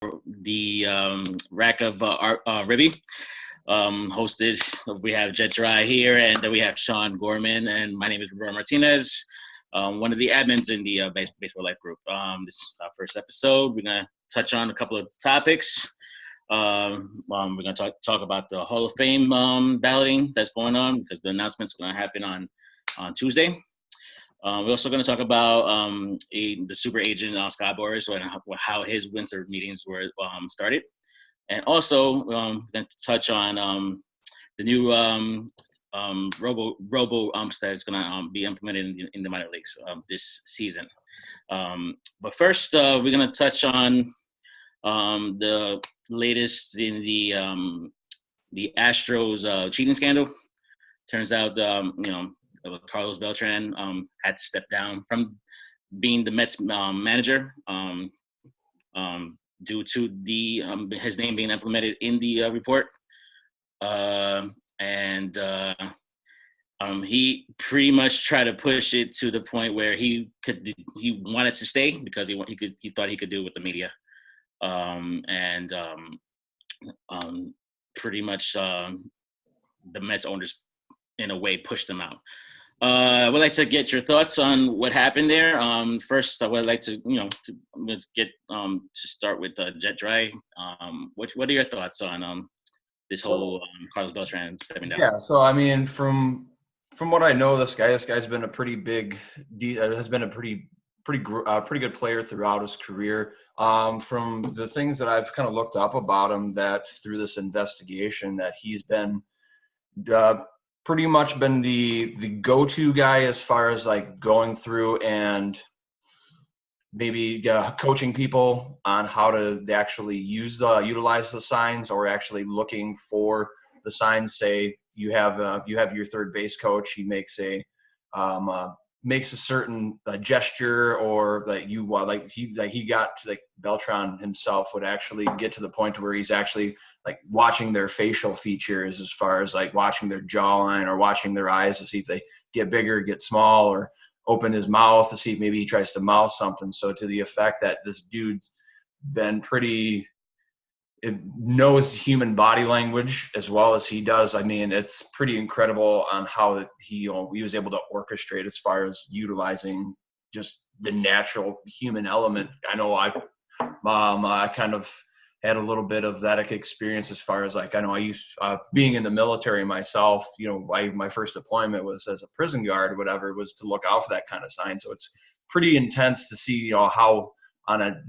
the rack of RBI. Hosted. We have Jet Dry here, and then we have Sean Gorman, and my name is Roberto Martinez, one of the admins in the Baseball Life group. This is our first episode. We're gonna touch on a couple of topics. We're gonna talk about the Hall of Fame balloting that's going on because the announcement's gonna happen on Tuesday. We're also going to talk about the super agent Scott Boras and how his winter meetings were started. And also, we're going to touch on the new robo umps that is going to be implemented in the minor leagues this season. But first, we're going to touch on the latest in the Astros cheating scandal. Turns out, Carlos Beltran had to step down from being the Mets manager due to his name being implemented in the report. He pretty much tried to push it to the point where he wanted to stay because he thought he could do it with the media. Pretty much the Mets owners in a way pushed him out. I would like to get your thoughts on what happened there. First, I would like to, start with Jet Dry. What are your thoughts on this whole Carlos Beltran stepping down? Yeah, so I mean, from what I know, this guy's been a pretty big, has been a pretty good player throughout his career. From the things that I've kind of looked up about him, that through this investigation, that he's been pretty much been the go-to guy as far as like going through and maybe coaching people on how to actually utilize the signs, or actually looking for the signs. Say you have your third base coach, he makes a certain gesture, or that he got to, like, Beltran himself would actually get to the point where he's actually like watching their facial features, as far as like watching their jawline or watching their eyes to see if they get bigger, get small, or open his mouth to see if maybe he tries to mouth something. So to the effect that this dude's been it knows human body language as well as he does. I mean, it's pretty incredible on how he was able to orchestrate as far as utilizing just the natural human element. I know I kind of had a little bit of that experience as far as, like, I know I used being in the military myself. My first deployment was as a prison guard, whatever, was to look out for that kind of sign. So it's pretty intense to see, how on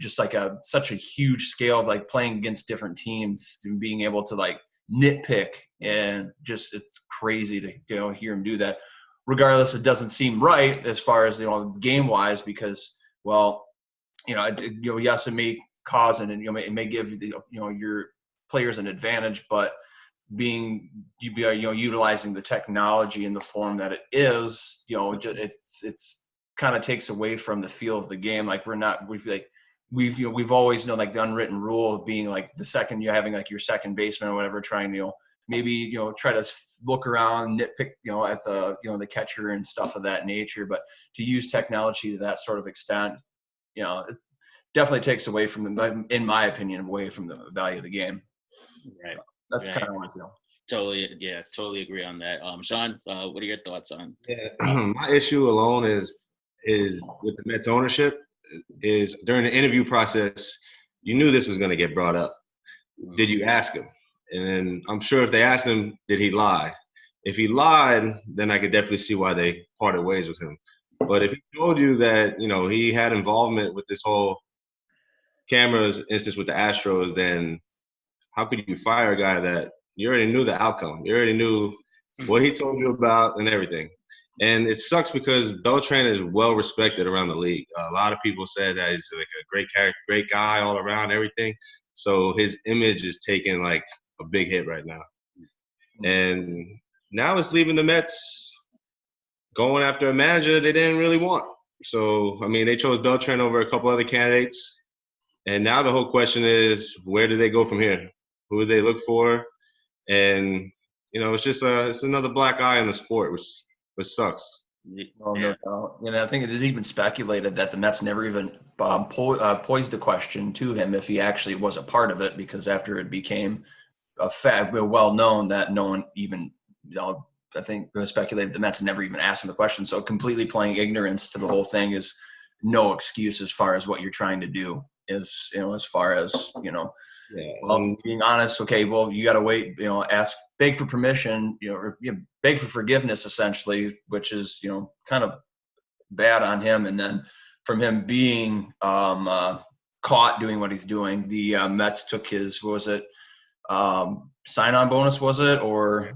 such a huge scale of like playing against different teams and being able to like nitpick, and just, it's crazy to hear him do that. Regardless, it doesn't seem right as far as game wise, because yes, it may cause and it may give your players an advantage, but utilizing the technology in the form that it is, it's kind of takes away from the feel of the game. Like, we've always known, like, the unwritten rule of being like the second you're having like your second baseman or whatever, trying maybe try to look around, nitpick at the catcher and stuff of that nature. But to use technology to that sort of extent, it definitely takes away from in my opinion, away from the value of the game. Right. That's kind of how I feel. Totally agree on that. Sean, what are your thoughts on? My issue alone is with the Mets ownership, is during the interview process, you knew this was going to get brought up. Did you ask him? And I'm sure if they asked him, did he lie? If he lied, then I could definitely see why they parted ways with him. But if he told you that, he had involvement with this whole cameras instance with the Astros, then how could you fire a guy that you already knew the outcome? You already knew what he told you about and everything. And it sucks because Beltran is well respected around the league. A lot of people said that he's like a great character, great guy all around, everything. So his image is taking like a big hit right now. And now it's leaving the Mets going after a manager they didn't really want. So, I mean, they chose Beltran over a couple other candidates. And now the whole question is, where do they go from here? Who do they look for? And, it's just it's another black eye in the sport, which sucks. Oh, no doubt. And I think it is even speculated that the Mets never even posed the question to him if he actually was a part of it, because after it became a fact, well known that no one even, I think it was speculated the Mets never even asked him the question. So completely playing ignorance to the whole thing is no excuse as far as what you're trying to do is, as far as, Yeah. well, being honest, okay, well, you got to wait, beg for permission, or beg for forgiveness, essentially, which is, kind of bad on him. And then from him being caught doing what he's doing, the Mets took his, what was it, sign-on bonus, was it, or?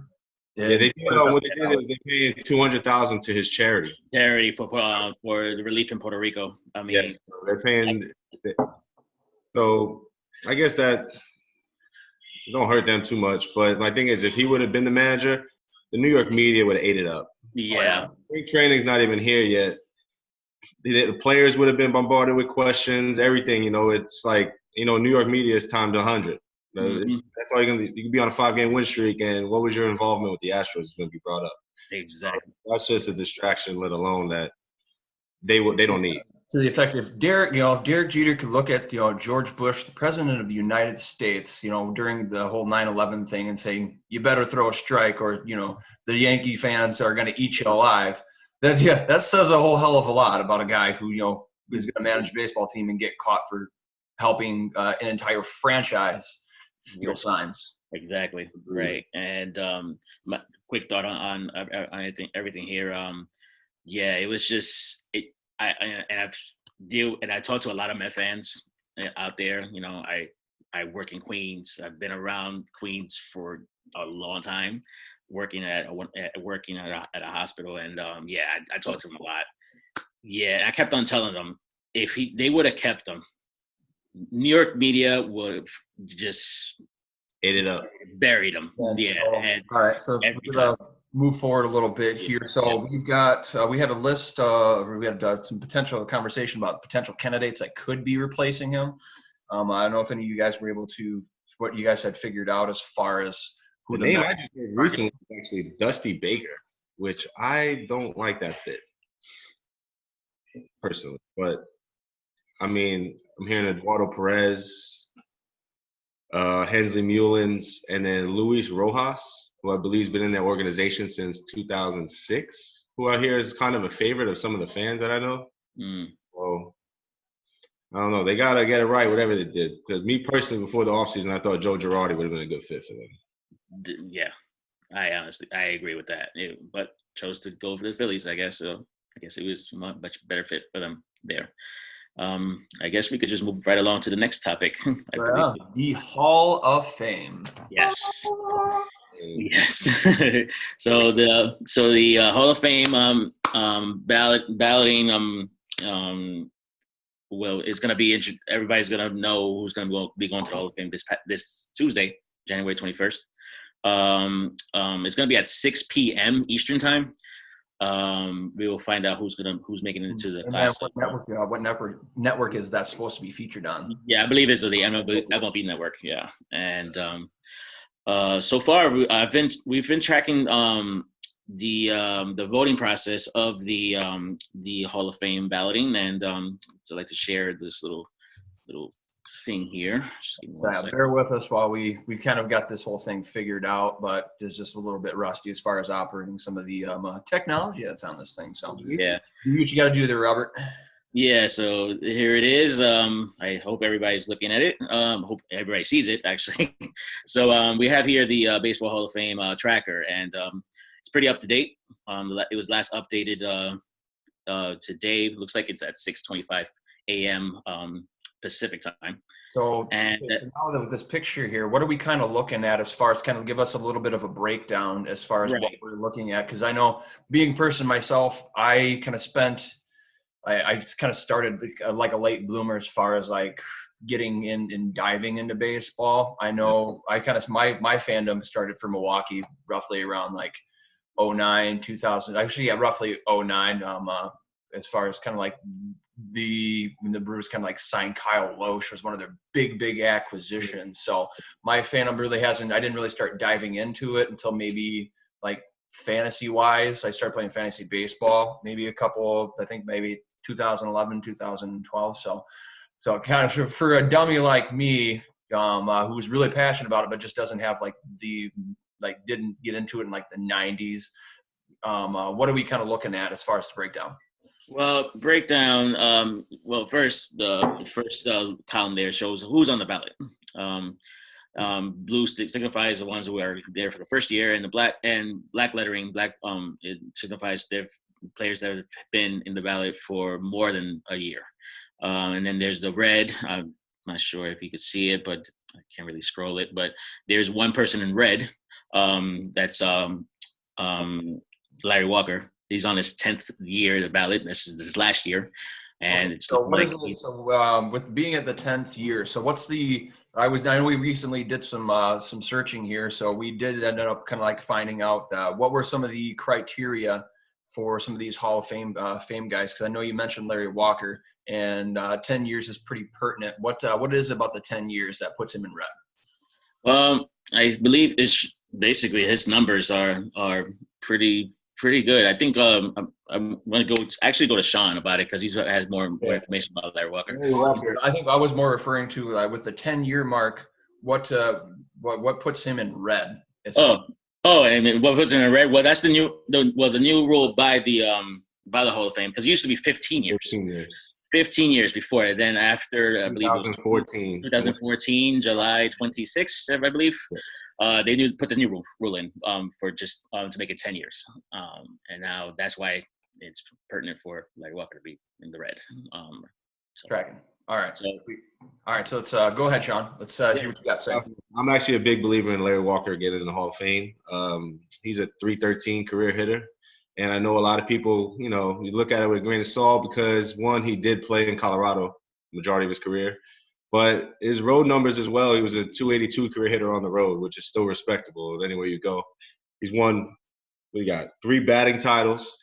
Yeah, they did. What they did is they paid $200,000 to his charity. Charity for the relief in Puerto Rico. I mean, yes, so they're paying. So I guess that don't hurt them too much. But my thing is, if he would have been the manager, the New York media would have ate it up. Yeah. Spring training's not even here yet. The players would have been bombarded with questions, everything. It's like, New York media is timed 100. Mm-hmm. That's all you're gonna be. You can be on a 5-game win streak, and what was your involvement with the Astros is gonna be brought up. Exactly. So that's just a distraction, let alone that they don't need. To the effect, if Derek Jeter could look at, George Bush, the president of the United States, during the whole 9/11 thing, and saying, you better throw a strike, or, the Yankee fans are going to eat you alive. That says a whole hell of a lot about a guy who, is going to manage a baseball team and get caught for helping an entire franchise steal signs. Exactly. Right. And my quick thought on everything here. Yeah, it was just it. I talked to a lot of Met fans out there. I work in Queens. I've been around Queens for a long time, working at a hospital, and I talked to them a lot. Yeah, and I kept on telling them if they would have kept him, New York media would have just ate it up, buried him. Yeah. So, all right. So we're gonna move forward a little bit here. So we've got we had a list. We had some potential conversation about potential candidates that could be replacing him. I don't know if any of you guys were able to what you guys had figured out as far as who the name I just heard recently was actually Dusty Baker, which I don't like that fit personally. But I mean, I'm hearing Eduardo Perez, Hensley Mullins, and then Luis Rojas, who I believe has been in their organization since 2006, who I hear is kind of a favorite of some of the fans that I know. Well, I don't know. They got to get it right, whatever they did. Because me personally, before the offseason, I thought Joe Girardi would have been a good fit for them. Yeah, I agree with that. But chose to go for the Phillies, I guess. So I guess it was a much better fit for them there. I guess we could just move right along to the next topic. The Hall of Fame. Yes. Yes. So the Hall of Fame balloting well, it's gonna be everybody's gonna know who's gonna be going to the Hall of Fame this Tuesday, January 21st. It's gonna be at 6 p.m. Eastern time. We will find out who's making it into the class. What network is that supposed to be featured on? Yeah, I believe it's the MLB network. Yeah, and so far we've been tracking the voting process of the Hall of Fame balloting, and so I'd like to share this little thing here. Just give me one second. Bear with us while we kind of got this whole thing figured out, but it's just a little bit rusty as far as operating some of the technology that's on this thing. So yeah, do what you got to do there, Robert. Yeah, so here it is. I hope everybody's looking at it. Hope everybody sees it, actually. So we have here the Baseball Hall of Fame tracker, and it's pretty up to date. It was last updated today. It looks like it's at 6:25 a.m. Pacific time. So now that with this picture here, what are we kind of looking at as far as kind of give us a little bit of a breakdown as far as what we're looking at? Because I know being a person myself, I kind of I kind of started like a late bloomer as far as like getting in and diving into baseball. I know I kind of my fandom started for Milwaukee roughly around like 09, 2000. Actually, yeah, roughly 09. As far as kind of like when the Brewers kind of like signed Kyle Loesch, was one of their big acquisitions. So my fandom really I didn't really start diving into it until maybe like fantasy wise. I started playing fantasy baseball, maybe I think maybe 2011, 2012. So kind of for a dummy like me, who's really passionate about it, but just doesn't have didn't get into it in like the 90s. What are we kind of looking at as far as the breakdown? Well, breakdown. Well, first the first column there shows who's on the ballot. Blue signifies the ones who are there for the first year, and the black lettering, it signifies the players that have been in the ballot for more than a year. And then there's the red. I'm not sure if you could see it, but I can't really scroll it. But there's one person in red. That's Larry Walker. He's on his 10th year of the ballot. This is last year. And it's so what like, is it? So with being at the 10th year, so what's I know we recently did some searching here, so we did end up kind of like finding out what were some of the criteria for some of these Hall of Fame guys, because I know you mentioned Larry Walker, and 10 years is pretty pertinent. What is it about the 10 years that puts him in red? Well, I believe it's basically his numbers are pretty good. I think I'm going to go to Sean about it because he has more information about Larry Walker. I think I was more referring to with the 10-year mark. What puts him in red? And what puts him in red? Well, that's the new rule by the Hall of Fame, because it used to be 15 years. 15 years before. Then after I believe it was 2014, July 26th, I believe. They put the new rule in for just to make it 10 years, and now that's why it's pertinent for Larry Walker to be in the red. Tracking. All right. So let's go ahead, Sean. Let's hear what you got to say. I'm actually a big believer in Larry Walker getting in the Hall of Fame. He's a .313 career hitter, and I know a lot of people, you look at it with a grain of salt because one, he did play in Colorado majority of his career. But his road numbers as well, he was a .282 career hitter on the road, which is still respectable anywhere you go. He's won, 3 batting titles.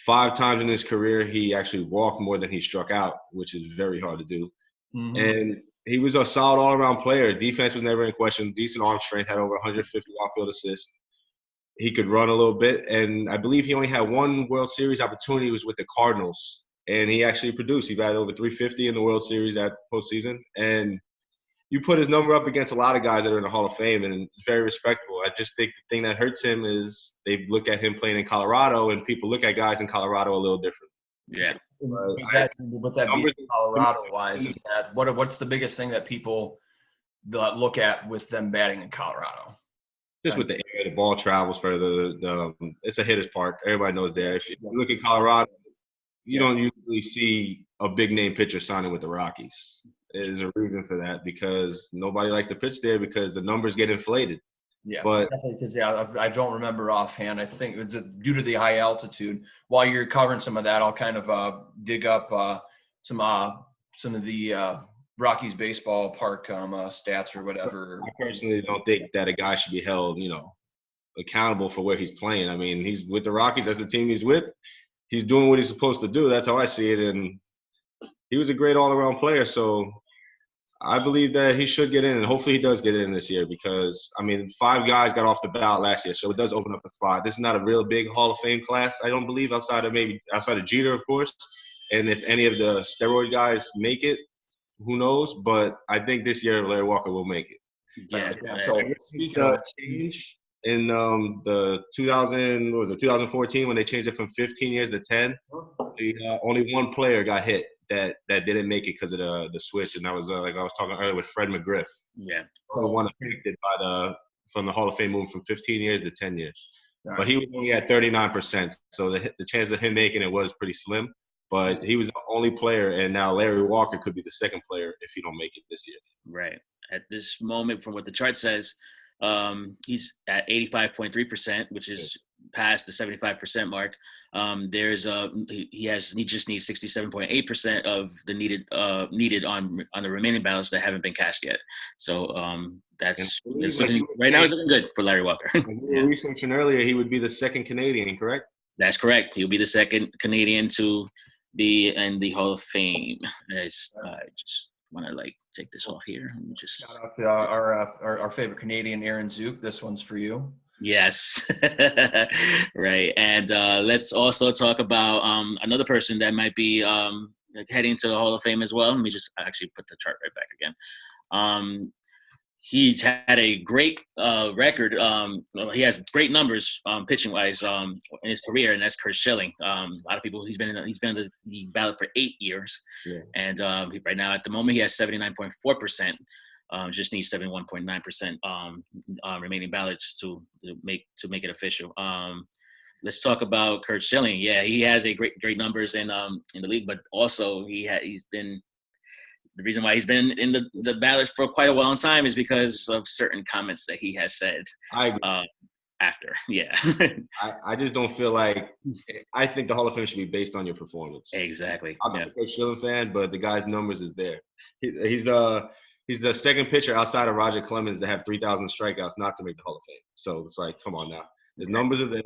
5 times in his career, he actually walked more than he struck out, which is very hard to do. Mm-hmm. And he was a solid all-around player. Defense was never in question. Decent arm strength, had over 150 outfield assists. He could run a little bit. And I believe he only had one World Series opportunity. It was with the Cardinals. And he actually produced. He batted over 350 in the World Series that postseason. And you put his number up against a lot of guys that are in the Hall of Fame, and it's very respectable. I just think the thing that hurts him is they look at him playing in Colorado, and people look at guys in Colorado a little different. Yeah. With that being Colorado-wise, is that what's the biggest thing that people look at with them batting in Colorado? Just with the air, the ball travels further. It's a hitter's park. Everybody knows that. If you look at Colorado, you don't usually see a big-name pitcher signing with the Rockies. There's a reason for that, because nobody likes to pitch there because the numbers get inflated. Yeah, but because I don't remember offhand. I think it was due to the high altitude. While you're covering some of that, I'll kind of dig up some of the Rockies baseball park stats or whatever. I personally don't think that a guy should be held, accountable for where he's playing. I mean, he's with the Rockies. That's the team he's with. He's doing what he's supposed to do. That's how I see it. And he was a great all-around player. So I believe that he should get in, and hopefully he does get in this year because, 5 guys got off the ballot last year, so it does open up a spot. This is not a real big Hall of Fame class, I don't believe, outside of Jeter, of course. And if any of the steroid guys make it, who knows? But I think this year Larry Walker will make it. Yeah. So speaking of change, in the 2014 when they changed it from 15 years to 10, only one player got hit that didn't make it because of the switch, and that was like I was talking earlier with Fred McGriff. Yeah, the one affected from the Hall of Fame moving from 15 years to 10 years. Right. But he was only at 39%, so the chance of him making it was pretty slim. But he was the only player, and now Larry Walker could be the second player if he don't make it this year. Right. At this moment, from what the chart says, he's at 85.3%, which is past the 75% mark. He just needs 67.8% of the needed on the remaining ballots that haven't been cast yet. So right now it's looking good for Larry Walker. We were researching earlier, he would be the second Canadian, correct? That's correct. He'll be the second Canadian to be in the Hall of Fame. I just want to take this off here. Let me just shout out to our favorite Canadian, Aaron Zook. This one's for you. Yes. Right. And let's also talk about another person that might be heading to the Hall of Fame as well. Let me just actually put the chart right back again. Um, he's had a great record. He has great numbers pitching wise in his career, and that's Kurt Schilling. A lot of people. He's been in the ballot for 8 years, Yeah. and right now at the moment he has 79.4%. Just needs 71.9% remaining ballots to make it official. Let's talk about Kurt Schilling. Yeah, he has a great numbers in the league, but also he's been. The reason why he's been in the ballot for quite a long time is because of certain comments that he has said. I agree. After, yeah. I just don't feel like I think the Hall of Fame should be based on your performance. Exactly. I'm not a Kurt Schilling fan, but the guy's numbers is there. He's the second pitcher outside of Roger Clemens to have 3,000 strikeouts not to make the Hall of Fame. So it's like, come on now. His numbers are there.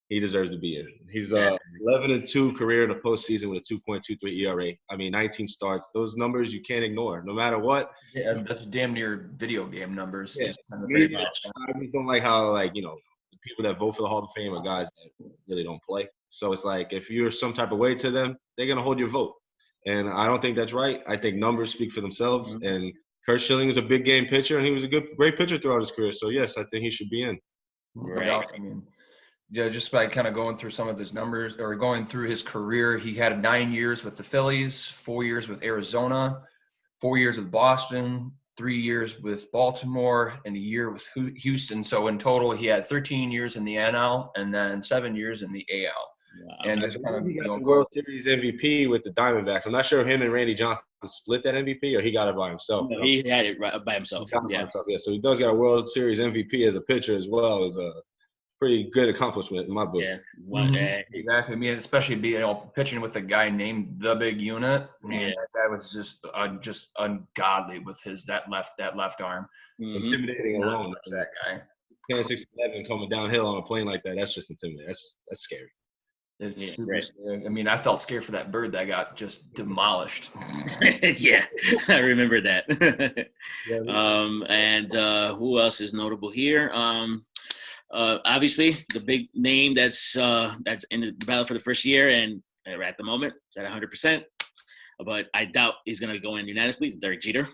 He deserves to be in. He's 11-2 career in the postseason with a 2.23 ERA. I mean, 19 starts. Those numbers you can't ignore, no matter what. Yeah, that's damn near video game numbers. Yeah. Just kind of I just don't like how, like, the people that vote for the Hall of Fame are guys that really don't play. So it's like, if you're some type of way to them, they're gonna hold your vote, and I don't think that's right. I think numbers speak for themselves. Mm-hmm. And Kurt Schilling is a big game pitcher, and he was a great pitcher throughout his career. So yes, I think he should be in. Right. I mean, yeah, just by kind of going through some of his numbers or going through his career, he had 9 years with the Phillies, 4 years with Arizona, 4 years with Boston, 3 years with Baltimore, and a year with Houston. So in total, he had 13 years in the NL and then 7 years in the AL. Wow. And just kind of he got the World Series MVP with the Diamondbacks. I'm not sure if him and Randy Johnson split that MVP or he got it by himself. No, he had it by himself. Yeah, so he does got a World Series MVP as a pitcher as well as a pretty good accomplishment in my book. Yeah, exactly. I mean, especially pitching with a guy named the Big Unit. I mean, that guy was just ungodly with that left arm. Mm-hmm. Intimidating alone. That guy. 10-6-11 coming downhill on a plane like that. That's just intimidating. That's scary. It's super scary. I mean, I felt scared for that bird that got just demolished. Yeah, I remember that. And who else is notable here? Obviously, the big name that's in the ballot for the first year and at the moment is at 100%. But I doubt he's going to go in unanimously. It's Derek Jeter.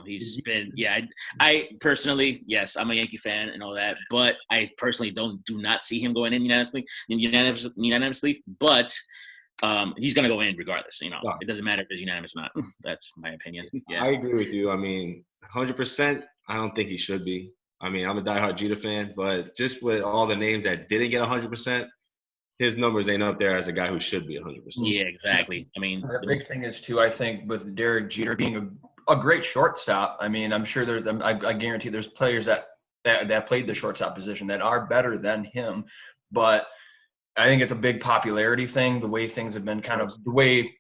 He's been, I personally, yes, I'm a Yankee fan and all that, but I personally do not see him going in unanimously, but he's going to go in regardless. It doesn't matter if it's unanimous or not. That's my opinion. Yeah. I agree with you. I mean, 100%, I don't think he should be. I mean, I'm a diehard Jeter fan, but just with all the names that didn't get 100%, his numbers ain't up there as a guy who should be 100%. Yeah, exactly. I mean, the big thing is too, I think, with Derek Jeter being a great shortstop. I mean, I'm sure I guarantee there's players that played the shortstop position that are better than him, but I think it's a big popularity thing. The way things have been kind of the way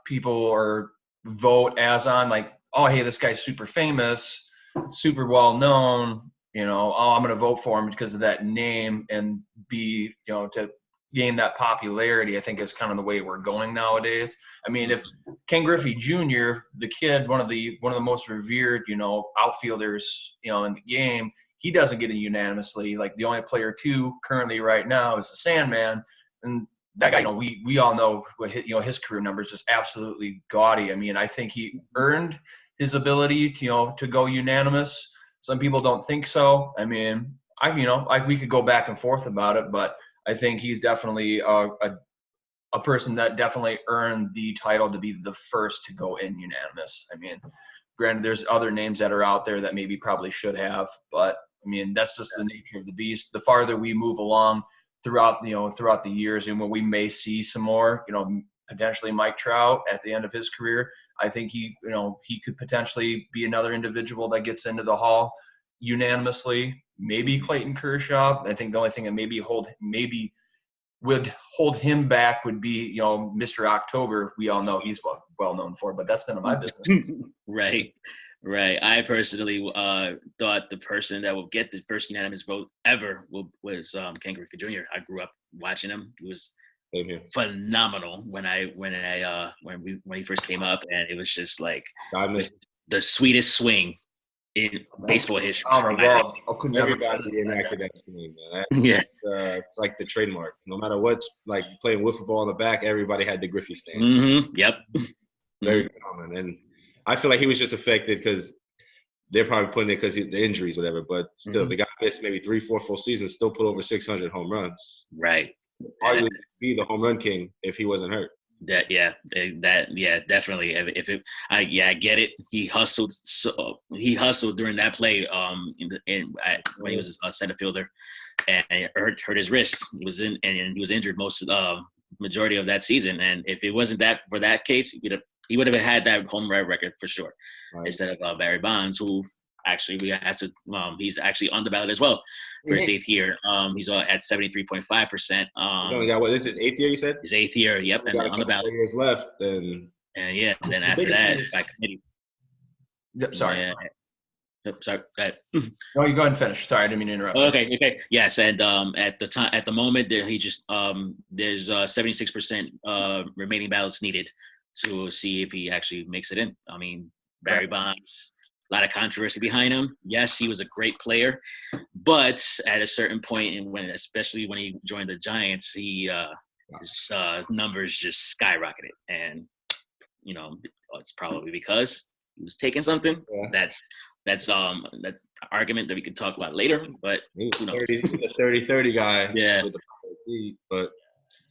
people or vote as on like, oh, hey, this guy's super famous, super well known. I'm going to vote for him because of that name and to gain that popularity, I think is kind of the way we're going nowadays. I mean, if Ken Griffey Jr., the kid, one of the most revered, outfielders, in the game, he doesn't get it unanimously. Like the only player two currently right now is the Sandman, and that guy, we all know what his career numbers just absolutely gaudy. I mean, I think he earned his ability to go unanimous. Some people don't think so. I mean, we could go back and forth about it, but I think he's definitely a person that definitely earned the title to be the first to go in unanimous. I mean, granted, there's other names that are out there that maybe probably should have, but I mean, that's just the nature of the beast. The farther we move along throughout the years, and when we may see some more, potentially Mike Trout at the end of his career, I think he could potentially be another individual that gets into the Hall unanimously. Maybe Clayton Kershaw. I think the only thing that would hold him back would be, Mr. October. We all know he's well known for, but that's none of my business. Right. I personally thought the person that will get the first unanimous vote ever was Ken Griffey Jr. I grew up watching him. He was phenomenal when he first came up, and it was just like the sweetest swing in baseball history. Oh my God! I could never. Everybody reenacted that scene, man. Yeah. It's like the trademark. No matter what's like playing wiffle ball in the back, everybody had the Griffey stand. Mm-hmm. Yep. Very common, and I feel like he was just affected because they're probably putting it because the injuries, whatever. But still, the guy missed maybe 3-4 full seasons, still put over 600 home runs. Right. Probably would be the home run king if he wasn't hurt. Definitely. If it, I get it. He hustled. He hustled during that play. When he was a center fielder, and it hurt his wrist. He was and he was injured most majority of that season. And if it wasn't that for that case, he would have had that home run record for sure, instead of Barry Bonds, who actually we have to. He's actually on the ballot as well for his 8th year. He's at 73.5%. He's only got this is 8th year, you said? His 8th year, yep, and on the ballot. Years left, then. And then after that, by committee. Yep. Sorry. Yeah. Yep, sorry. Go ahead. No, you go ahead and finish. Sorry, I didn't mean to interrupt. Okay. Yes, and at the moment, he just there's 76% remaining ballots needed to see if he actually makes it in. I mean, Barry Bonds, a lot of controversy behind him. Yes, he was a great player, but at a certain point, especially when he joined the Giants, his numbers just skyrocketed, and it's probably because he was taking something. Yeah. That's an argument that we could talk about later, but who knows? He's a 30-30 guy. Yeah. But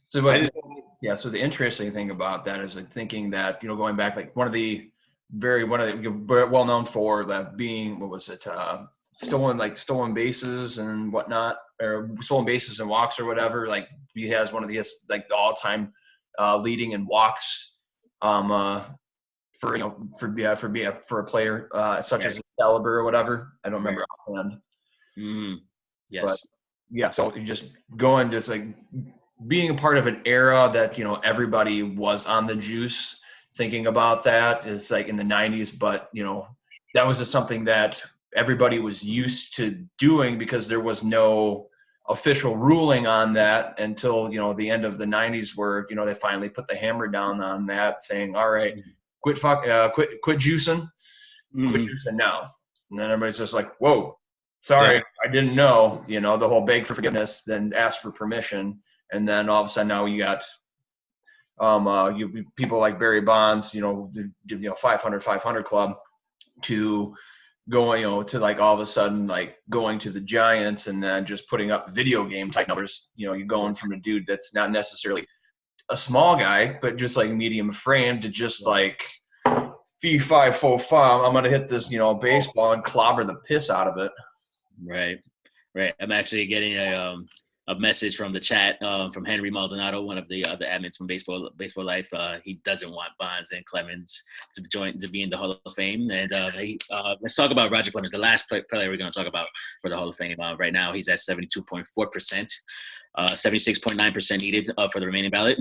so the interesting thing about that is thinking that, going back, like one of the well known for that being, what was it, stolen bases and whatnot, or stolen bases and walks or whatever. Like he has one of the all-time leading in walks for a player such as caliber or whatever. I don't remember offhand. Yes. But yeah, so you just going just like being a part of an era that everybody was on the juice. Thinking about that is like in the 90s, but that was just something that everybody was used to doing because there was no official ruling on that until the end of the 90s, where they finally put the hammer down on that, saying, all right, quit juicing, quit juicing now. And then everybody's just like, whoa, sorry, I didn't know. The whole beg for forgiveness, then ask for permission, and then all of a sudden now you got people like Barry Bonds, the 500 club, to going, to like all of a sudden like going to the Giants and then just putting up video game type numbers. You're going from a dude that's not necessarily a small guy, but just like medium frame, to just like fee fi fo fum, I'm gonna hit this baseball and clobber the piss out of it. Right. I'm actually getting a message from the chat from Henry Maldonado, one of the admins from Baseball Life. He doesn't want Bonds and Clemens to be in the Hall of Fame. And let's talk about Roger Clemens, the last player we're going to talk about for the Hall of Fame. Right now, he's at 72.4%, 76.9% needed for the remaining ballot.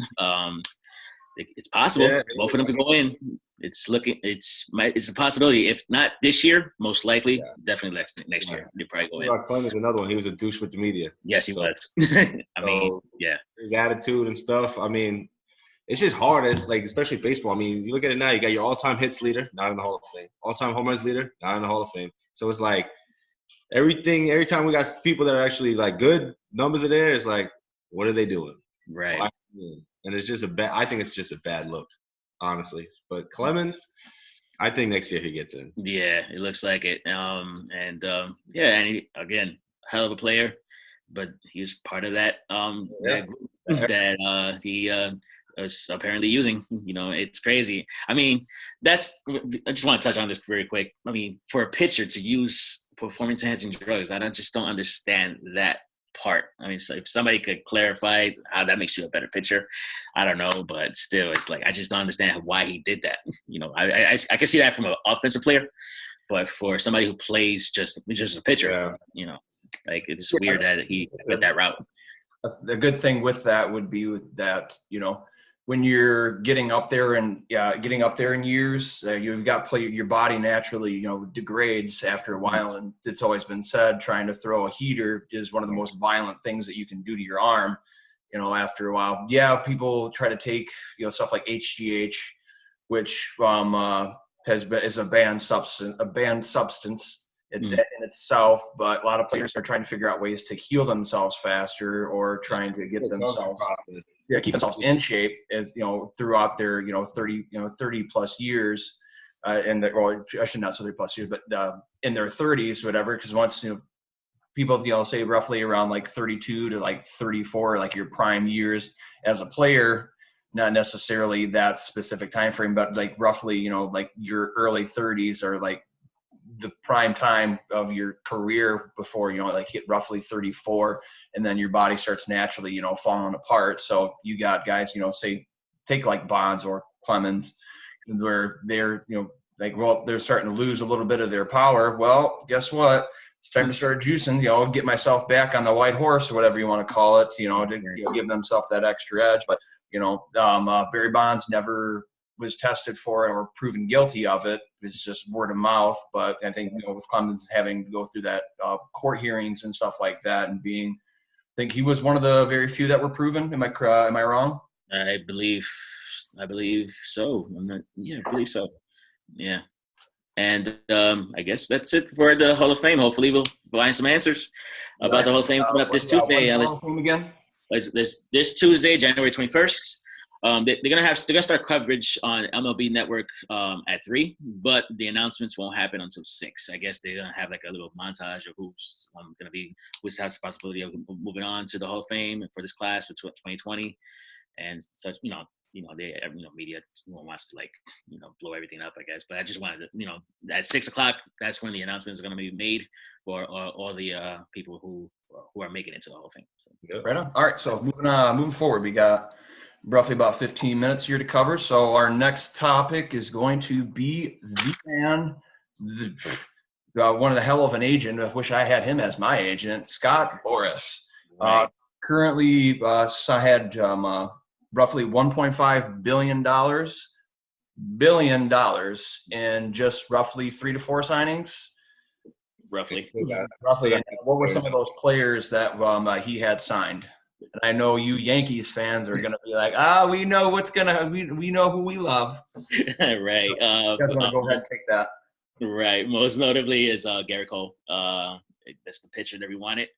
It's possible. Yeah. Both of them could go in. It's a possibility. If not this year, most likely, definitely next year. They probably go in. Clemens, another one. He was a douche with the media. Yes, he was. His attitude and stuff. I mean, it's just hard. It's like, especially baseball. I mean, you look at it now. You got your all-time hits leader, not in the Hall of Fame. All-time home runs leader, not in the Hall of Fame. So it's like every time we got people that are actually like good numbers are there, it's like, what are they doing? Right. And it's just I think it's just a bad look, honestly. But Clemens, I think next year he gets in. Yeah, it looks like it. And he, again, hell of a player, but he was part of that that group that he was apparently using. It's crazy. I mean, I just want to touch on this very quick. I mean, for a pitcher to use performance-enhancing drugs, I just don't understand that part. I mean, so if somebody could clarify how that makes you a better pitcher, I don't know, but still, it's like I just don't understand why he did that. I can see that from an offensive player, but for somebody who plays just a pitcher, like it's weird that he went that route. The good thing with that would be that when you're getting up there in years, you've got your body naturally, degrades after a while. And it's always been said, trying to throw a heater is one of the most violent things that you can do to your arm, after a while. Yeah, people try to take, stuff like HGH, which is a banned substance, in itself, but a lot of players are trying to figure out ways to heal themselves faster or trying to get themselves keep themselves in shape as throughout their 30 plus years in the, or I should not say 30 plus years, but in their 30s, whatever, because once people say roughly around like 32 to like 34, like your prime years as a player, not necessarily that specific time frame, but like roughly like your early 30s are like the prime time of your career before like hit roughly 34, and then your body starts naturally falling apart. So you got guys say take like Bonds or Clemens, where they're they're starting to lose a little bit of their power. Well, guess what? It's time to start juicing, get myself back on the white horse or whatever you want to call it, to give themselves that extra edge. But Barry Bonds never was tested for it or proven guilty of it. It's just word of mouth. But I think with Clemens having to go through that court hearings and stuff like that, and I think he was one of the very few that were proven. Am I wrong? I believe so. I believe so. Yeah. And I guess that's it for the Hall of Fame. Hopefully we'll find some answers about the Hall of Fame coming up this Tuesday. Hall of Fame again? This Tuesday, January 21st. They're gonna start coverage on MLB Network at 3, but the announcements won't happen until 6. I guess they're gonna have like a little montage of who's who has the possibility of moving on to the Hall of Fame for this class for 2020 and such. Media wants to blow everything up, I guess. But I just wanted to, at 6 o'clock, that's when the announcements are going to be made for all the people who are making it to the Hall of Fame. So. Right on. All right. So moving forward, we got roughly about 15 minutes here to cover. So our next topic is going to be the man, one of the hell of an agent. I wish I had him as my agent, Scott Boras. Right. Currently, I had roughly $1.5 billion in just roughly 3 to 4 signings. Roughly. And what were some of those players that he had signed? And I know you Yankees fans are going to be like, we know we know who we love. Right. You guys want to go ahead and take that. Right. Most notably is Garrett Cole. That's the pitcher that we wanted.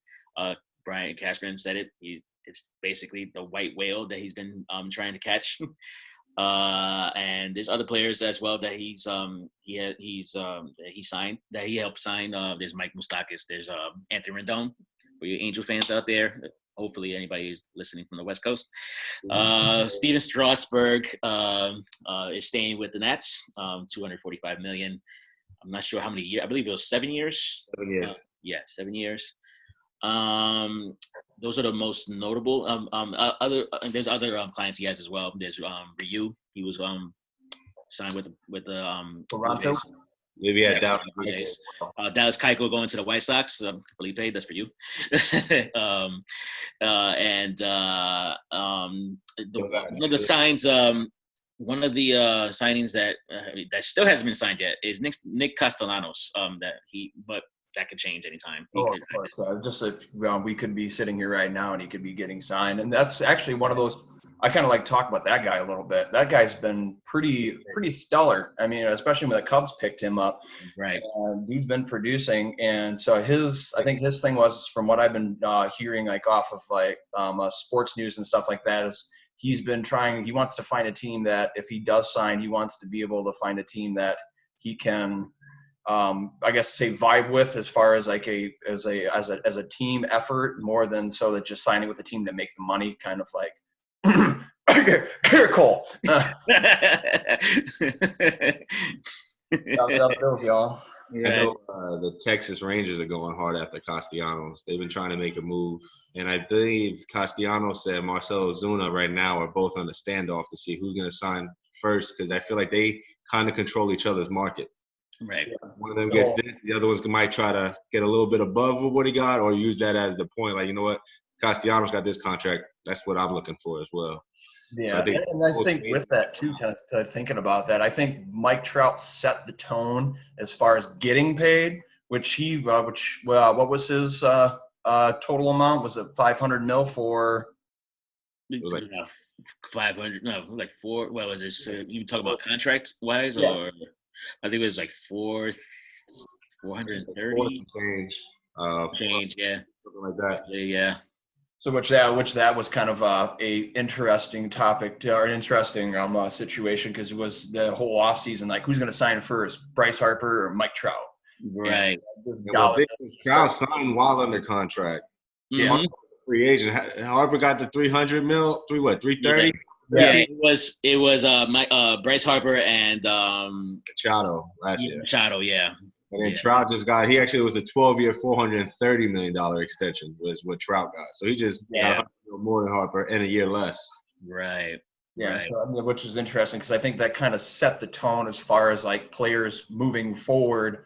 Brian Cashman said it. It's basically the white whale that he's been trying to catch. And there's other players as well that he signed, that he helped sign. There's Mike Moustakas. There's Anthony Rendon, for you Angel fans out there. Hopefully anybody is listening from the West Coast. Steven Strasburg is staying with the Nats, $245 million. I'm not sure how many years. I believe it was 7 years. 7 years. 7 years. Those are the most notable. There's other clients he has as well. There's Ryu. He was signed with the Toronto. Maybe Blue Jays. Dallas Keuchel going to the White Sox. Felipe, that's for you. One of the signs. One of the signings that still hasn't been signed yet is Nick Castellanos. But that could change anytime. Of course. We could be sitting here right now and he could be getting signed. And that's actually one of those, I kind of like talk about that guy a little bit. That guy's been pretty stellar. I mean, especially when the Cubs picked him up. Right. He's been producing. And so I think his thing was, from what I've been hearing like off of like sports news and stuff like that, is he wants to find a team that if he does sign, he wants to be able to find a team that he can I guess say vibe with, as far as like as a team effort, more than so that just signing with a team to make the money, kind of like Cole. Bills, y'all. Yeah, I know the Texas Rangers are going hard after Castellanos. They've been trying to make a move, and I believe Castellanos and Marcelo Ozuna right now are both on a standoff to see who's going to sign first, because I feel like they kind of control each other's market. Right. One of them gets this, the other ones might try to get a little bit above what he got, or use that as the point. Like, you know what, Castellanos got this contract. That's what I'm looking for as well. Yeah, so I think with that too, kind of thinking about that, I think Mike Trout set the tone as far as getting paid, what was his total amount? Was it $500 million for? It was like 500. No, like 4. What was this? You talk about contract wise, Yeah. or I think it was like 430 change. change, yeah, Something like that. yeah. So which that was kind of a interesting topic or an interesting situation because it was the whole offseason, like who's going to sign first, Bryce Harper or Mike Trout? Right. Just Trout signed while under contract. Mm-hmm. Harper free agent. Harper got the 300 mil. 330. Yeah, it was Bryce Harper and Machado last year. Machado, yeah. And then Trout just got. He actually was a 12-year, $430 million extension was what Trout got. So he just got more than Harper in a year less. Right. Yeah, right. So, which is interesting because I think that kind of set the tone as far as like players moving forward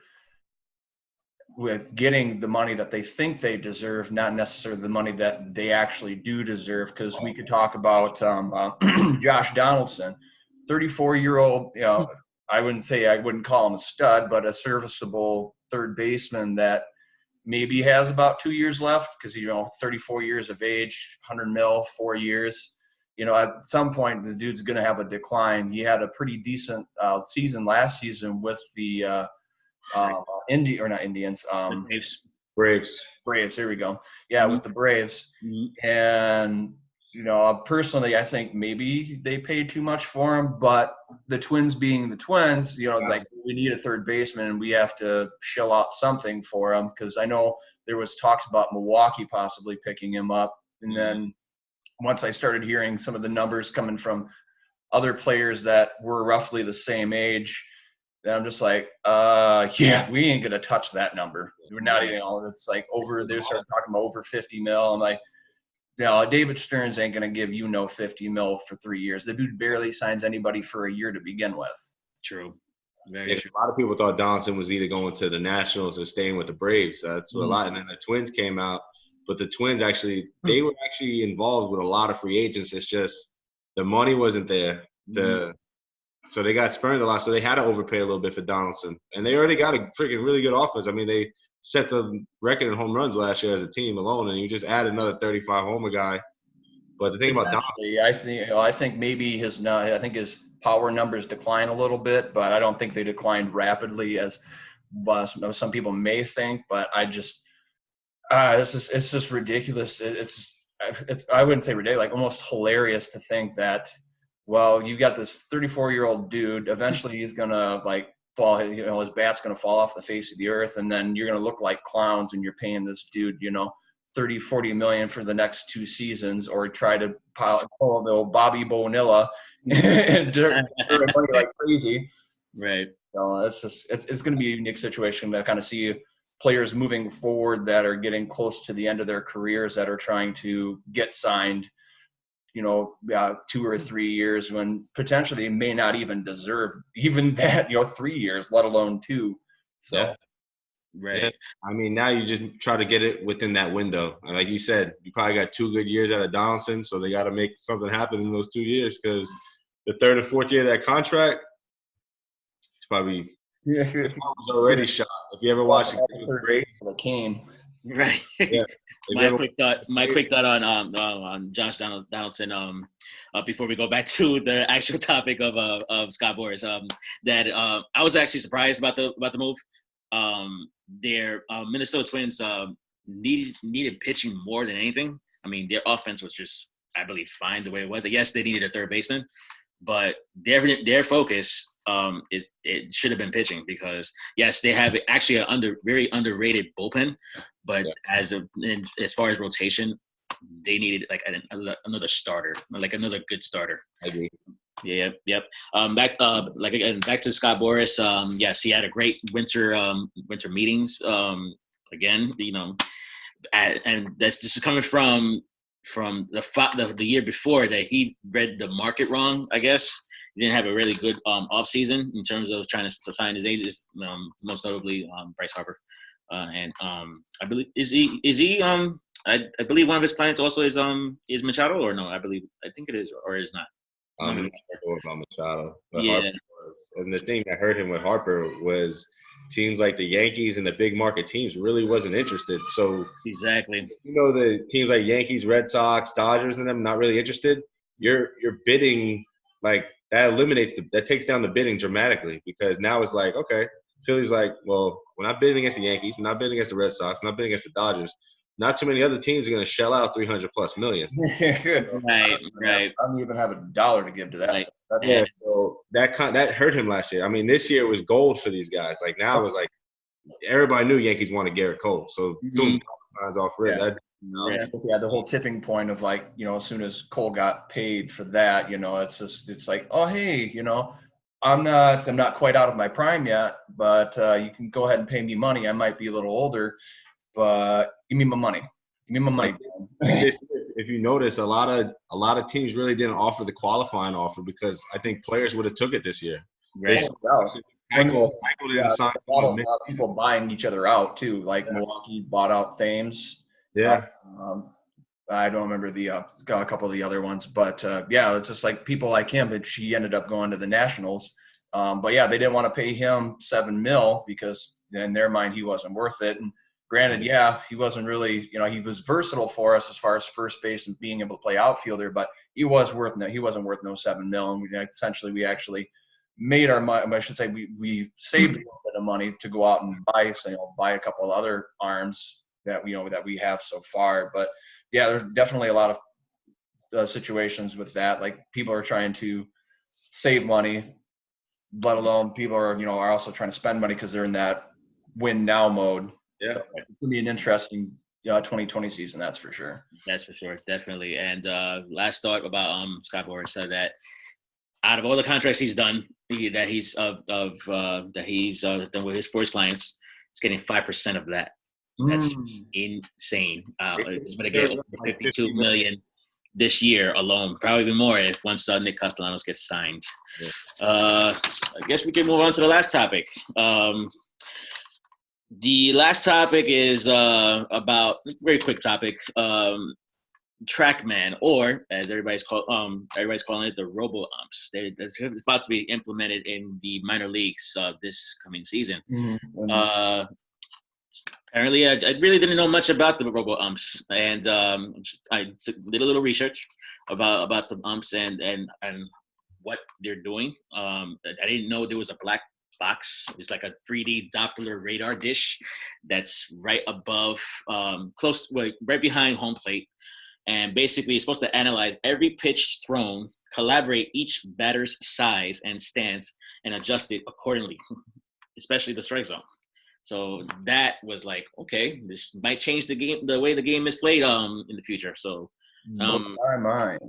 with getting the money that they think they deserve, not necessarily the money that they actually do deserve. Because we could talk about Josh Donaldson, 34-year-old, I wouldn't call him a stud, but a serviceable third baseman that maybe has about 2 years left because, 34 years of age, 100 mil, 4 years. At some point, the dude's going to have a decline. He had a pretty decent season last season with the Braves. There we go. Yeah, with the Braves. Mm-hmm. And personally, I think maybe they paid too much for him. But the Twins being the Twins, like we need a third baseman and we have to shell out something for him because I know there was talks about Milwaukee possibly picking him up, and then once I started hearing some of the numbers coming from other players that were roughly the same age. And I'm just like, we ain't gonna touch that number. We're not even. It's like over. They start talking about over 50 mil. I'm like, David Stearns ain't gonna give 50 mil for 3 years. The dude barely signs anybody for a year to begin with. True. Very true. A lot of people thought Donaldson was either going to the Nationals or staying with the Braves. That's what a lot. And then the Twins came out, but the Twins they were actually involved with a lot of free agents. It's just the money wasn't there. So they got spurned a lot, so they had to overpay a little bit for Donaldson. And they already got a freaking really good offense. I mean, they set the record in home runs last year as a team alone, and you just add another 35 homer guy. But the thing about Donaldson, I think maybe his power numbers decline a little bit, but I don't think they declined rapidly as some people may think. But I just it's just ridiculous. It's I wouldn't say ridiculous, like almost hilarious to think that. Well, you got this 34-year-old dude. Eventually, he's gonna fall. His bat's gonna fall off the face of the earth, and then you're gonna look like clowns, and you're paying this dude, 30, 40 million for the next 2 seasons, or try to pull the Bobby Bonilla and money like crazy. Right. So it's going to be a unique situation to kind of see players moving forward that are getting close to the end of their careers that are trying to get signed. 2 or 3 years when potentially may not even deserve even that, 3 years, let alone 2. So. Yeah. Right. Yeah. I mean, now you just try to get it within that window. And like you said, you probably got 2 good years out of Donaldson, so they got to make something happen in those 2 years because the 3rd and 4th year of that contract, it's probably already shot. If you ever watch the game. Right. Yeah. My quick thought on Josh Donaldson. Before we go back to the actual topic of Scott Boras, that I was actually surprised about the move. Their Minnesota Twins needed pitching more than anything. I mean, their offense was just, I believe, fine the way it was. Yes, they needed a third baseman, but their focus it should have been pitching because yes, they have actually a very underrated bullpen, but as far as rotation, they needed like another starter, like another good starter. I agree. Yeah, yep. Back to Scott Boras. Yes, he had a great winter meetings. Again, and this is coming from the year before that he read the market wrong. I guess he didn't have a really good off season in terms of trying to sign his agents. Most notably Bryce Harper, and I believe is he I believe one of his clients also is Machado, or no? I think it is or is not. I'm not sure about Machado. But yeah. Harper was. And the thing that hurt him with Harper was teams like the Yankees and the big market teams really wasn't interested. So exactly. The teams like Yankees, Red Sox, Dodgers, and them not really interested. You're bidding like that eliminates that takes down the bidding dramatically because now it's like, okay, Philly's like, well, when I bid against the Yankees, when I bid against the Red Sox, when I bid against the Dodgers, not too many other teams are going to shell out $300+ million. Right. I don't even have $1 to give to that. Right. That's Yeah, so that hurt him last year. I mean, this year was gold for these guys. Like now it was like everybody knew Yankees wanted Garrett Cole, so boom, signs off rip. Yeah. Right. The whole tipping point of like, as soon as Cole got paid for that, it's like, oh hey, I'm not quite out of my prime yet, but you can go ahead and pay me money. I might be a little older, but give me my money. Give me my money. If you notice, a lot of teams really didn't offer the qualifying offer because I think players would have took it this year. Right. Michael didn't sign. A lot of people buying each other out too. Like Milwaukee bought out Thames. Yeah. I don't remember a couple of the other ones, but it's just like people like him. But he ended up going to the Nationals. But yeah, they didn't want to pay him $7 million because in their mind he wasn't worth it. And granted, he wasn't really, he was versatile for us as far as first base and being able to play outfielder, but he wasn't worth no $7 million. We actually made our money. I should say we saved a little bit of money to go out and buy a couple of other arms that we have so far. But yeah, there's definitely a lot of situations with that. Like people are trying to save money, let alone people are also trying to spend money because they're in that win now mode. Yeah, so it's gonna be an interesting 2020 season, that's for sure. That's for sure, definitely. And last thought about Scott Boras said that out of all the contracts he's done, that he's done for his clients, he's getting 5% of that. That's insane. He's going to get over $52 million this year alone, probably even more if once Nick Castellanos gets signed. Yeah. I guess we can move on to the last topic. The last topic is about a very quick topic. TrackMan, or as everybody's calling it, the robo umps. It's about to be implemented in the minor leagues this coming season. Mm-hmm. Apparently, I really didn't know much about the robo umps, and I did a little research about the umps and what they're doing. I didn't know there was a black box. It's like a 3D Doppler radar dish that's right above, right behind home plate. And basically, it's supposed to analyze every pitch thrown, collaborate each batter's size and stance, and adjust it accordingly, especially the strike zone. So that was like, okay, this might change the game, the way the game is played in the future. So, my mind.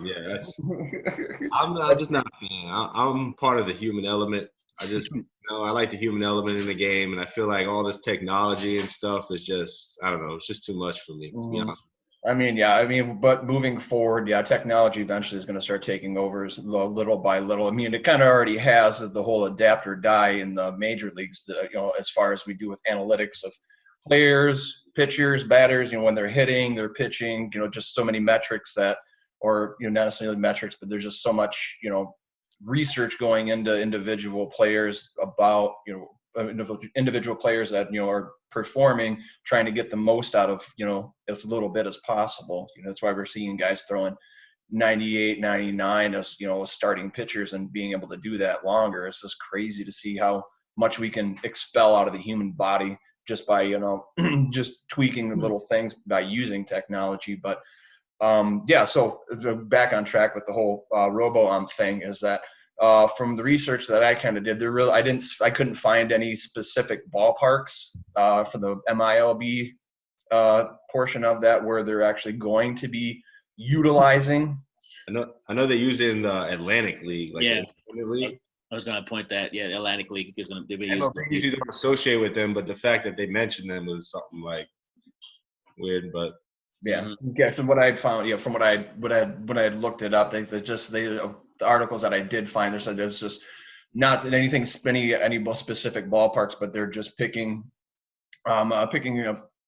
Yeah, I'm just not a fan. I'm part of the human element. I just, I like the human element in the game, and I feel like all this technology and stuff is just, I don't know, it's just too much for me, to be honest. But moving forward, technology eventually is going to start taking over little by little. I mean, it kind of already has the whole adapt or die in the major leagues, as far as we do with analytics of players, pitchers, batters, when they're hitting, they're pitching, just so many metrics that, or, not necessarily metrics, but there's just so much, research going into individual players about, individual players that are performing, trying to get the most out of as little bit as possible. That's why we're seeing guys throwing 98, 99 as starting pitchers and being able to do that longer. It's just crazy to see how much we can expel out of the human body just by just tweaking the little things by using technology. But so back on track with the whole robo-ump thing is that from the research that I kind of did, I couldn't find any specific ballparks for the MILB portion of that where they're actually going to be utilizing. I know they use it in the Atlantic League. League. I was going to point that, Atlantic League is going to be used. They usually don't associate with them, but the fact that they mentioned them was something like weird, but. Yeah. So what I found, from what I looked it up, the articles that I did find, there's just not anything any specific ballparks, but they're just picking I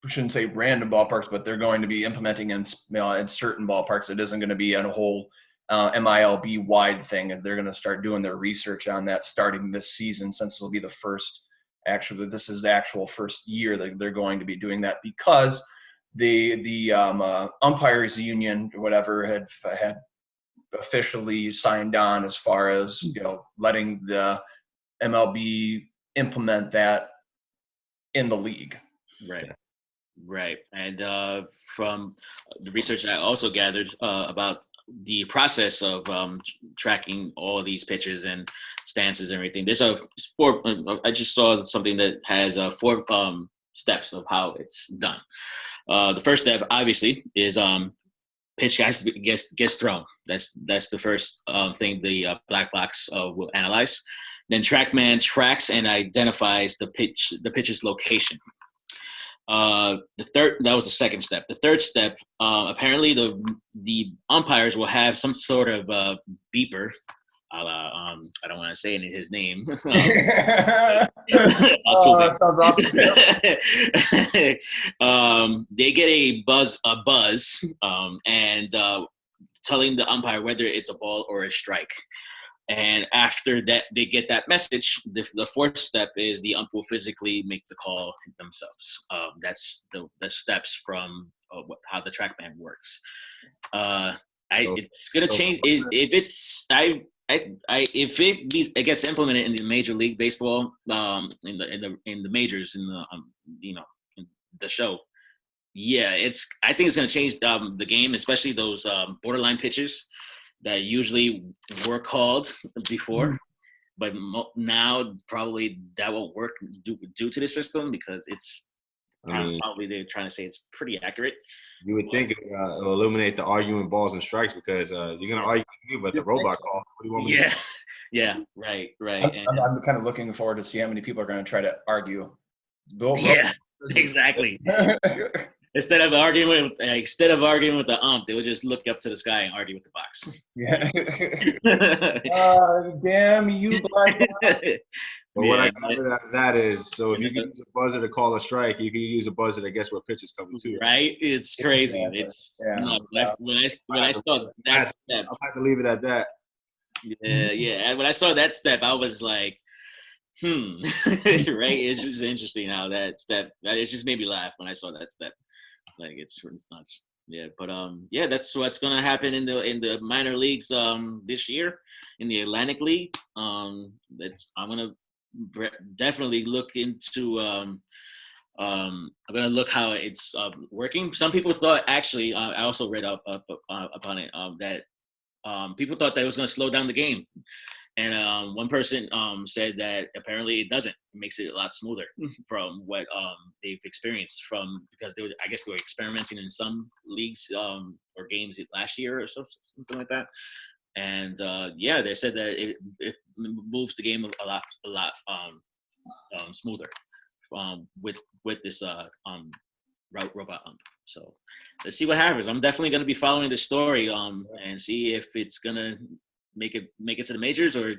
shouldn't say random ballparks, but they're going to be implementing in certain ballparks. It isn't going to be a whole MILB wide thing, and they're going to start doing their research on that starting this season, since it'll be the first. Actually, this is the actual first year that they're going to be doing that, because the umpires union or whatever had officially signed on as far as letting the MLB implement that in the league. Right. And from the research I also gathered about the process of tracking all of these pitches and stances and everything, there's I just saw something that has 4 steps of how it's done. The first step, obviously, is pitch gets thrown. That's the first thing the black box will analyze. Then TrackMan tracks and identifies the pitch's location. That was the second step. The third step, apparently the umpires will have some sort of beeper. I don't want to say his name. That sounds awesome. They get a buzz, and telling the umpire whether it's a ball or a strike. And after that, they get that message. The fourth step is the ump will physically make the call themselves. That's the steps from how the TrackMan works. It's gonna change if it gets implemented in the Major League Baseball, in the majors, in the in the show. Yeah, I think it's gonna change the game, especially those borderline pitches that usually were called before, but now probably that won't work due to the system, because it's probably they're trying to say it's pretty accurate. You would think it'll eliminate the arguing balls and strikes, because you're going to argue with me about the robot call. What do you want me to do? Yeah, right. I'm kind of looking forward to see how many people are going to try to argue. Exactly. Instead of arguing with the ump, they would just look up to the sky and argue with the box. Yeah. Damn you, black. But what I got out of that is, so if you can use a buzzer to call a strike, you can use a buzzer to guess what pitch is coming to. Right? It's crazy. When I saw that step, I'll have to leave it at that. Yeah. When I saw that step, I was like, right? It's just interesting how that step. It just made me laugh when I saw that step. Like it's nuts. Yeah, but that's what's gonna happen in the minor leagues this year in the Atlantic League. I'm gonna definitely look into. I'm gonna look how it's working. Some people thought, actually, I also read up upon it, that people thought that it was gonna slow down the game. And one person said that apparently it doesn't. It makes it a lot smoother from what they've experienced because I guess they were experimenting in some leagues or games last year or something like that. And they said that it moves the game a lot smoother with this robot ump. So let's see what happens. I'm definitely going to be following the story and see if it's going to make it to the majors, or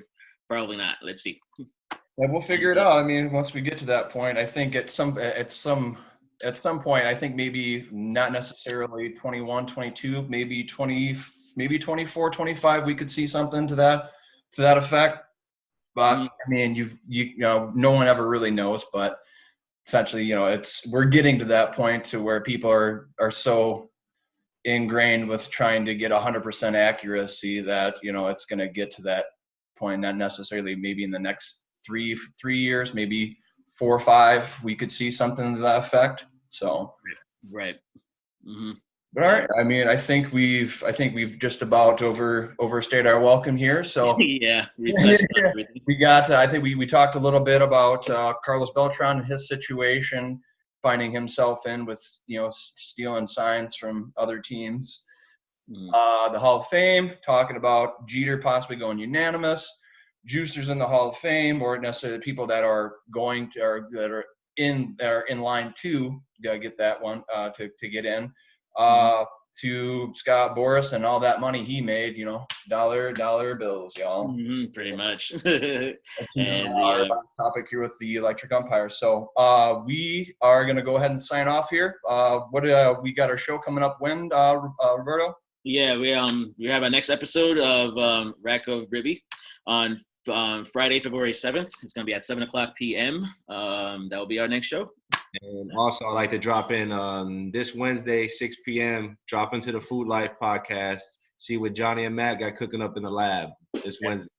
probably not. Let's see. Yeah, we'll figure it out. I mean, once we get to that point, I think at some point, I think maybe not necessarily 21, 22, maybe 20, maybe 24, 25, we could see something to that effect. But I mean, you know, no one ever really knows, but essentially, you know, we're getting to that point to where people are so ingrained with trying to get 100% accuracy that, you know, it's going to get to that point, not necessarily maybe in the next three years, maybe 4 or 5, we could see something to that effect. So right. Mm-hmm. But all right, I mean, I think we've just about overstayed our welcome here. So yeah, we touched on everything. We got. I think we talked a little bit about Carlos Beltran and his situation, finding himself in with, you know, stealing signs from other teams. The Hall of Fame, talking about Jeter possibly going unanimous. Juicers in the Hall of Fame, or necessarily people that are going to, or that are in line to get that one to get in. To Scott Boras and all that money he made, you know, dollar bills, y'all. Pretty much. And our last topic here with the electric umpire. So we are going to go ahead and sign off here. We got our show coming up when, Roberto? Yeah, we have our next episode of Rack of RBI on Friday, February 7th. It's going to be at 7:00 p.m. That will be our next show. And also, I'd like to drop in this Wednesday, 6 p.m., drop into the Food Life podcast, see what Johnny and Matt got cooking up in the lab this Wednesday.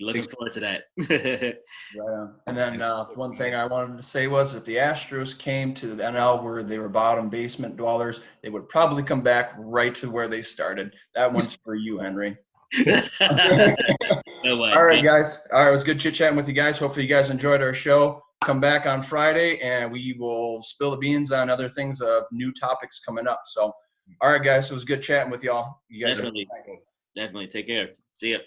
Looking forward to that. Right on. And then one thing I wanted to say was if the Astros came to the NL where they were bottom basement dwellers, they would probably come back right to where they started. That one's for you, Henry. All right, guys. All right, it was good chit-chatting with you guys. Hopefully you guys enjoyed our show. Come back on Friday, and we will spill the beans on other things, new topics coming up. So, all right, guys, it was good chatting with y'all. You guys Definitely. Take care. See ya.